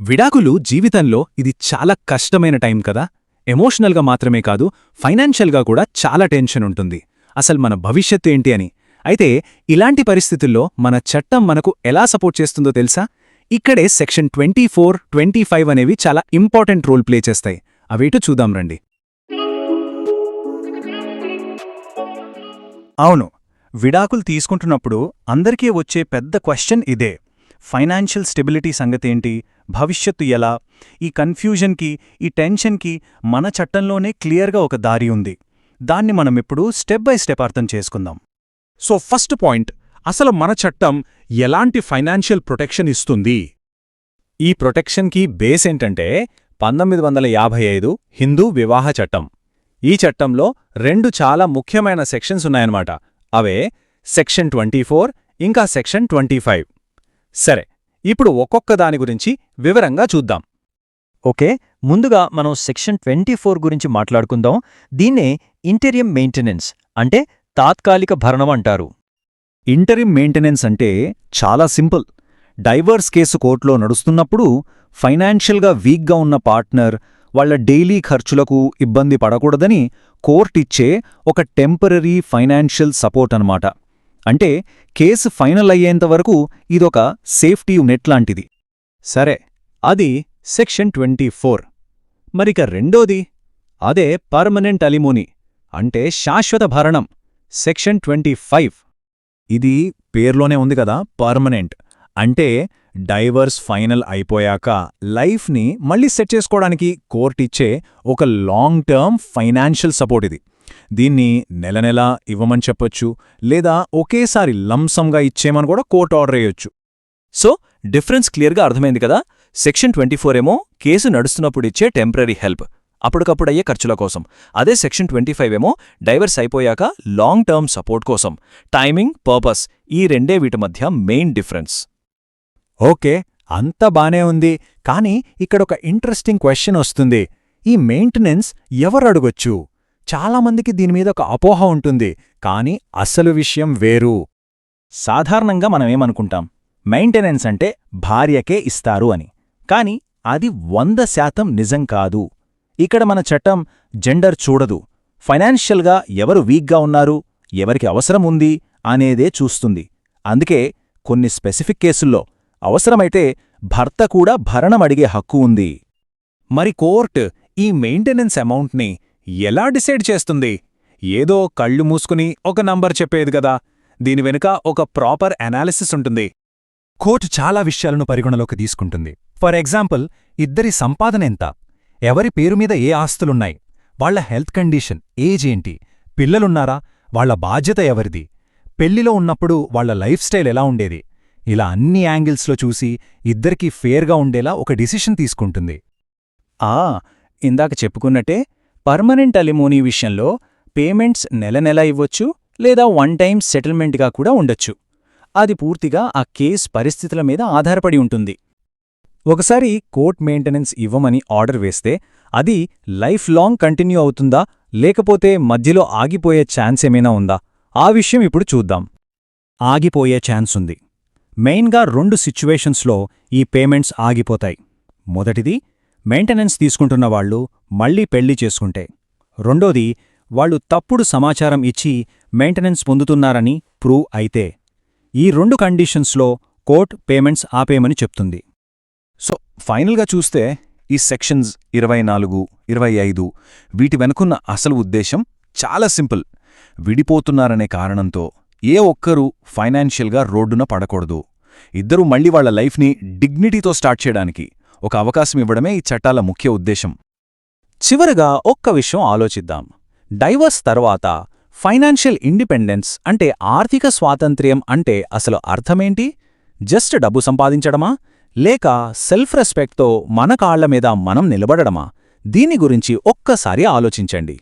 విడాకులు జీవితంలో ఇది చాలా కష్టమైన టైం కదా. ఎమోషనల్గా మాత్రమే కాదు, ఫైనాన్షియల్గా కూడా చాలా టెన్షన్ ఉంటుంది. అసలు మన భవిష్యత్తు ఏంటి అని. అయితే ఇలాంటి పరిస్థితుల్లో మన చట్టం మనకు ఎలా సపోర్ట్ చేస్తుందో తెలుసా? ఇక్కడే సెక్షన్ 24, 25 అనేవి చాలా ఇంపార్టెంట్ రోల్ ప్లే చేస్తాయి. అవేటో చూద్దాం రండి. అవును, విడాకులు తీసుకుంటున్నప్పుడు అందరికీ వచ్చే పెద్ద క్వశ్చన్ ఇదే. ఫైనాన్షియల్ స్టెబిలిటీ సంగతేంటి, భవిష్యత్తు ఎలా? ఈ కన్ఫ్యూజన్కి, ఈ టెన్షన్కి మన చట్టంలోనే క్లియర్గా ఒక దారి ఉంది. దాన్ని మనమిప్పుడు స్టెప్ బై స్టెప్ అర్థం చేసుకుందాం. సో ఫస్ట్ పాయింట్, అసలు మన చట్టం ఎలాంటి ఫైనాన్షియల్ ప్రొటెక్షన్ ఇస్తుంది? ఈ ప్రొటెక్షన్కి బేస్ ఏంటంటే 1955 హిందూ వివాహ చట్టం. ఈ చట్టంలో రెండు చాలా ముఖ్యమైన సెక్షన్స్ ఉన్నాయన్నమాట. అవే సెక్షన్ 24 ఇంకా సెక్షన్ 25. సరే, ఇప్పుడు ఒక్కొక్క దాని గురించి వివరంగా చూద్దాం. ఓకే, ముందుగా మనం సెక్షన్ 24 గురించి మాట్లాడుకుందాం. దీన్నే ఇంటరియం మెయింటెనెన్స్ అంటే తాత్కాలిక భరణం అంటారు. ఇంటరిం మెయింటెనెన్స్ అంటే చాలా సింపుల్. డైవర్స్ కేసు కోర్టులో నడుస్తున్నప్పుడు ఫైనాన్షియల్గా వీక్గా ఉన్న పార్ట్నర్ వాళ్ల డైలీ ఖర్చులకు ఇబ్బంది పడకూడదని కోర్టిచ్చే ఒక టెంపరరీ ఫైనాన్షియల్ సపోర్ట్ అన్నమాట. అంటే కేసు ఫైనల్ అయ్యేంతవరకు ఇదొక సేఫ్టీ నెట్ లాంటిది. సరే, అది సెక్షన్ 24. మరిక రెండోది, అదే పర్మనెంట్ అలిమోనీ అంటే శాశ్వత భరణం, సెక్షన్ 25. ఇది పేర్లోనే ఉంది కదా, పర్మనెంట్. అంటే డైవర్స్ ఫైనల్ అయిపోయాక లైఫ్ని మళ్ళీ సెట్ చేసుకోవడానికి కోర్టిచ్చే ఒక లాంగ్ టర్మ్ ఫైనాన్షియల్ సపోర్ట్ ఇది. దీన్ని నెల నెలా ఇవ్వమని చెప్పొచ్చు, లేదా ఒకేసారి లంసంగా ఇచ్చేమని కూడా కోర్టు ఆర్డర్ వేయొచ్చు. సో డిఫరెన్స్ క్లియర్గా అర్థమైంది కదా. సెక్షన్ 24 ఏమో కేసు నడుస్తున్నప్పుడిచ్చే టెంపరరీ హెల్ప్, అప్పటికప్పుడయ్యే ఖర్చుల కోసం. అదే సెక్షన్ 25 ఏమో డైవర్స్ అయిపోయాక లాంగ్ టర్మ్ సపోర్ట్ కోసం. టైమింగ్, పర్పస్ ఈ రెండే వీటి మధ్య మెయిన్ డిఫరెన్స్. ఓకే, అంతా బానే ఉంది. కానీ ఇక్కడొక ఇంట్రెస్టింగ్ క్వశ్చన్ వస్తుంది. ఈ మెయింటెనెన్స్ ఎవరు అడగొచ్చు? చాలామందికి దీనిమీద ఒక అపోహ ఉంటుంది, కానీ అసలు విషయం వేరు. సాధారణంగా మనమేమనుకుంటాం, మెయింటెనెన్స్ అంటే భార్యకే ఇస్తారు అని. కాని అది 100% నిజం కాదు. ఇక్కడ మన చట్టం జెండర్ చూడదు. ఫైనాన్షియల్గా ఎవరు వీక్గా ఉన్నారు, ఎవరికి అవసరం ఉంది అనేదే చూస్తుంది. అందుకే కొన్ని స్పెసిఫిక్ కేసుల్లో అవసరమైతే భర్త కూడా భరణం అడిగే హక్కు ఉంది. మరి కోర్టు ఈ మెయింటెనెన్స్ అమౌంట్ని ఎలా డిసైడ్ చేస్తుంది? ఏదో కళ్ళు మూసుకుని ఒక నంబర్ చెప్పేది గదా. దీని వెనుక ఒక ప్రాపర్ అనాలిసిస్ ఉంటుంది. కోర్టు చాలా విషయాలను పరిగణలోకి తీసుకుంటుంది. ఫర్ ఎగ్జాంపుల్, ఇద్దరి సంపాదన ఎంత, ఎవరి పేరు మీద ఏ ఆస్తులున్నాయి, వాళ్ల హెల్త్ కండిషన్, ఏజ్ ఏంటి, పిల్లలున్నారా, వాళ్ల బాధ్యత ఎవరిది, పెళ్లిలో ఉన్నప్పుడు వాళ్ల లైఫ్ స్టైల్ ఎలా ఉండేది, ఇలా అన్ని యాంగిల్స్లో చూసి ఇద్దరికీ ఫేర్గా ఉండేలా ఒక డిసిషన్ తీసుకుంటుంది. ఇందాక చెప్పుకున్నట్టే పర్మనెంట్ అలిమోనీ విషయంలో పేమెంట్స్ నెల నెల ఇవ్వొచ్చు, లేదా వన్ టైం సెటిల్మెంట్గా కూడా ఉండొచ్చు. అది పూర్తిగా ఆ కేస్ పరిస్థితుల మీద ఆధారపడి ఉంటుంది. ఒకసారి కోర్ట్ మెయింటెనెన్స్ ఇవ్వమని ఆర్డర్ వేస్తే అది లైఫ్ లాంగ్ కంటిన్యూ అవుతుందా, లేకపోతే మధ్యలో ఆగిపోయే ఛాన్స్ ఏమైనా ఉందా? ఆ విషయం ఇప్పుడు చూద్దాం. ఆగిపోయే ఛాన్స్ ఉంది. మెయిన్గా 2 సిచ్యువేషన్స్లో ఈ పేమెంట్స్ ఆగిపోతాయి. మొదటిది, మెయింటెనెన్స్ తీసుకుంటున్న వాళ్ళు మళ్లీ పెళ్లి చేసుకుంటే. రెండోది, వాళ్ళు తప్పుడు సమాచారం ఇచ్చి మెయింటెనెన్స్ పొందుతున్నారని ప్రూవ్ అయితే. ఈ 2 కండిషన్స్లో కోర్ట్ పేమెంట్స్ ఆపేయమని చెప్తుంది. సో ఫైనల్గా చూస్తే ఈ సెక్షన్స్ 24, 25 వీటి వెనుకున్న అసలు ఉద్దేశం చాలా సింపుల్. విడిపోతున్నారనే కారణంతో ఏ ఒక్కరూ ఫైనాన్షియల్గా రోడ్డున పడకూడదు. ఇద్దరూ మళ్లీ వాళ్ల లైఫ్ని డిగ్నిటీతో స్టార్ట్ చేయడానికి ఒక అవకాశం ఇవ్వడమే ఈ చట్టాల ముఖ్య ఉద్దేశం. చివరగా ఒక్క విషయం ఆలోచిద్దాం. డైవర్స్ తర్వాత ఫైనాన్షియల్ ఇండిపెండెన్స్ అంటే ఆర్థిక స్వాతంత్ర్యం అంటే అసలు అర్థమేంటి? జస్ట్ డబ్బు సంపాదించడమా, లేక సెల్ఫ్ రెస్పెక్ట్తో మన కాళ్ల మీద మనం నిలబడడమా? దీని గురించి ఒక్కసారి ఆలోచించండి.